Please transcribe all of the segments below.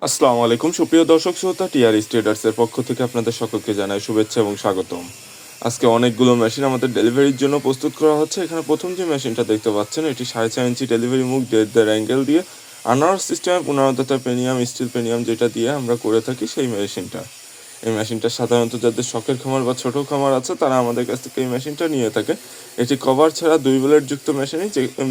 আসসালামু আলাইকুম সুপ্রিয় দর্শক শ্রোতা, টিআরএস ট্রেডার্সের পক্ষ থেকে আপনাদের সকলকে জানাই শুভেচ্ছা এবং স্বাগতম। আজকে অনেকগুলো মেশিন আমাদের ডেলিভারির জন্য প্রস্তুত করা হচ্ছে। এখানে প্রথম যে মেশিনটা দেখতে পাচ্ছেন, এটি 4.5 ইঞ্চি ডেলিভারি মুখ দেড় অ্যাঙ্গেল দিয়ে আনারস সিস্টেমে পুনরাবৃত্ত পেনিয়াম, স্টিল পেনিয়াম যেটা দিয়ে আমরা করে থাকি সেই মেশিনটা। এই মেশিনটা সাধারণত যাদের শখের খামার বা ছোটো খামার আছে তারা আমাদের কাছ থেকে এই মেশিনটা নিয়ে থাকে। এটি কভার ছাড়া 2 ব্লেড যুক্ত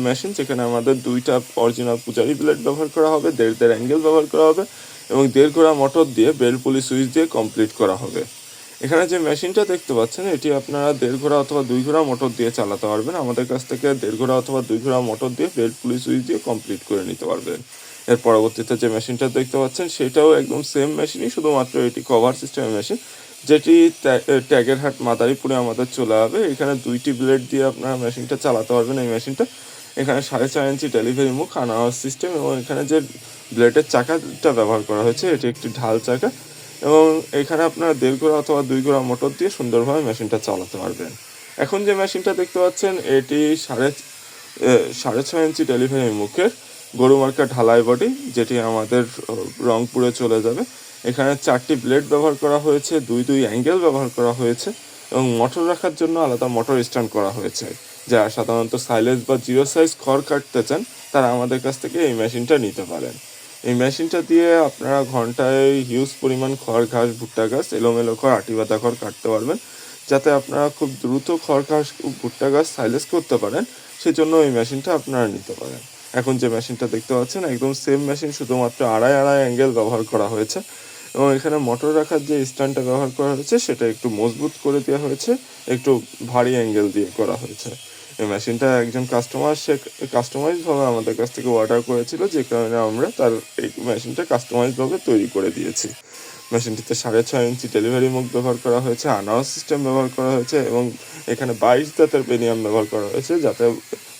মেশিন, যেখানে আমাদের 2টা অরিজিনাল পূজারি ব্লেড ব্যবহার করা হবে, দেড় অ্যাঙ্গেল ব্যবহার করা হবে এবং 1.5 ঘোড়া মোটর দিয়ে বেল্ট পুলি সুইচ দিয়ে কমপ্লিট করা হবে। এখানে যে মেশিনটা দেখতে পাচ্ছেন, এটি আপনারা 1.5 ঘোড়া অথবা 2 ঘোড়া মোটর দিয়ে চালাতে পারবেন। আমাদের কাছ থেকে 1.5 ঘোড়া অথবা 2 ঘোড়া মোটর দিয়ে বেল্ট পুলি সুইচ দিয়ে কমপ্লিট করে নিতে পারবেন। এর পরবর্তীতে যে মেশিনটা দেখতে পাচ্ছেন সেটাও একদম সেম মেশিনই, শুধুমাত্র এটি কভার সিস্টেমের মেশিন, যেটি ট্যাগের হাট মাদারীপুরে আমাদের চলে যাবে। এখানে 2টি ব্লেড দিয়ে আপনারা মেশিনটা চালাতে পারবেন। এই মেশিনটা এখানে 4.5 ইঞ্চি ডেলিভারি মুখ, আনারস সিস্টেম এবং এখানে যে ব্লেডের চাকাটা ব্যবহার করা হয়েছে এটি একটি ঢাল চাকা এবং এখানে আপনারা 1.5 ঘোড়া অথবা 2 ঘোড়া মোটর দিয়ে সুন্দরভাবে মেশিনটা চালাতে পারবেন। এখন যে মেশিনটা দেখতে পাচ্ছেন এটি 6.5 ইঞ্চি ডেলিভারি মুখের গরু মার্কা ঢালাই বডি, যেটি আমাদের রংপুরে চলে যাবে। এখানে 4টি ব্লেড ব্যবহার করা হয়েছে, 2 অ্যাঙ্গেল ব্যবহার করা হয়েছে এবং মোটর রাখার জন্য আলাদা মোটর স্ট্যান্ড করা হয়েছে। যারা সাধারণত সাইলেজ বা জিরো সাইজ খড় কাটতে চান তারা আমাদের কাছ থেকে এই মেশিনটা নিতে পারেন। এই মেশিনটা দিয়ে আপনারা ঘন্টায় হিউজ পরিমাণ খড়, ঘাস, ভুট্টা গাছ, এলোমেলো খড়, আটি বাঁধা খড় কাটতে পারবেন, যাতে আপনারা খুব দ্রুত খড়, ঘাস, ভুট্টা গাছ সাইলেজ করতে পারেন। সেজন্য এই মেশিনটা আপনারা নিতে পারেন। এখন যে মেশিনটা দেখতে পাচ্ছেন একদম সেম মেশিন, শুধুমাত্র আড়াই অ্যাঙ্গেল ব্যবহার করা হয়েছে এবং এখানে মোটর রাখার যে স্ট্যান্ডটা ব্যবহার করা হয়েছে সেটা একটু মজবুত করে দেওয়া হয়েছে, একটু ভারী অ্যাঙ্গেল দিয়ে করা হয়েছে। এই মেশিনটা একজন কাস্টমাইজভাবে আমাদের কাছ থেকে অর্ডার করেছিল, যে কারণে আমরা তার এই মেশিনটা কাস্টমাইজভাবে তৈরি করে দিয়েছি। মেশিনটিতে 6.5 ইঞ্চি ডেলিভারি মুখ ব্যবহার করা হয়েছে, আনারস সিস্টেম ব্যবহার করা হয়েছে এবং এখানে 22 দাঁতের পেনিয়াম ব্যবহার করা হয়েছে, যাতে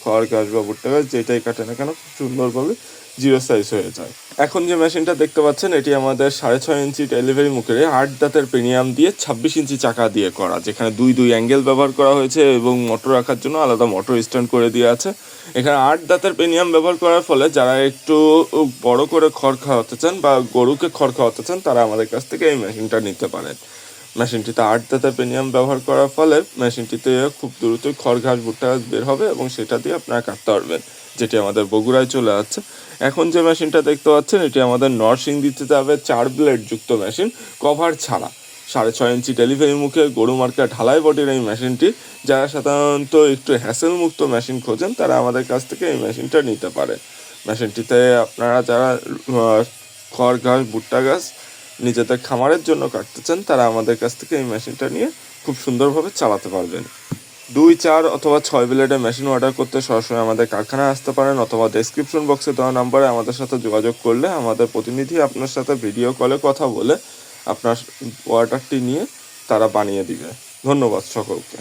খড়, ঘাস বা ভুট্টা গাছ যেটাই কাটে না কেন খুব সুন্দরভাবে জিরো সাইজ হয়ে যায়। এখন যে মেশিনটা দেখতে পাচ্ছেন এটি আমাদের 6.5 ইঞ্চি ডেলিভারি মুখের 8 দাঁতের পেনিয়াম দিয়ে 26 ইঞ্চি চাকা দিয়ে করা, যেখানে 2 অ্যাঙ্গেল ব্যবহার করা হয়েছে এবং মোটর রাখার জন্য আলাদা মোটর স্ট্যান্ড করে দেওয়া আছে। এখানে 8 দাঁতের পেনিয়াম ব্যবহার করার ফলে যারা একটু বড় করে খড় খাওয়াতে চান বা গরুকে খড় খাওয়াতে চান তারা আমাদের কাছ থেকে এই মেশিনটা নিতে পারেন। মেশিনটিতে 8 দাঁতের পেনিয়াম ব্যবহার করার ফলে মেশিনটিতে খুব দ্রুতই খড়, ঘাস, ভুট্টা গাছ বের হবে এবং সেটা দিয়ে আপনারা কাটতে পারবেন, যেটি আমাদের বগুড়ায় চলে যাচ্ছে। এখন যে মেশিনটা দেখতে পাচ্ছেন এটি আমাদের নরসিংদীতে যাবে 4 ব্লেড যুক্ত মেশিন, কভার ছাড়া, 6.5 ইঞ্চি ডেলিভারি মুখে গরু মার্কা ঢালাই বডির এই মেশিনটি। যারা সাধারণত একটু হ্যাসেল মুক্ত মেশিন খোঁজেন তারা আমাদের কাছ থেকে এই মেশিনটা নিতে পারেন। মেশিনটিতে আপনারা যারা খড়, ঘাস, ভুট্টা গাছ নিজেদের খামারের জন্য কাটতে চান তারা আমাদের কাছ থেকে এই মেশিনটা নিয়ে খুব সুন্দরভাবে চালাতে পারবেন। 2, 4 অথবা 6 ব্লেডের মেশিন অর্ডার করতে সরাসরি আমাদের কারখানায় আসতে পারেন অথবা ডেসক্রিপশন বক্সে দেওয়া নাম্বারে আমাদের সাথে যোগাযোগ করলে আমাদের প্রতিনিধি আপনার সাথে ভিডিও কলে কথা বলে আপনার অর্ডারটি নিয়ে তারা বানিয়ে দিবে। ধন্যবাদ সকলকে।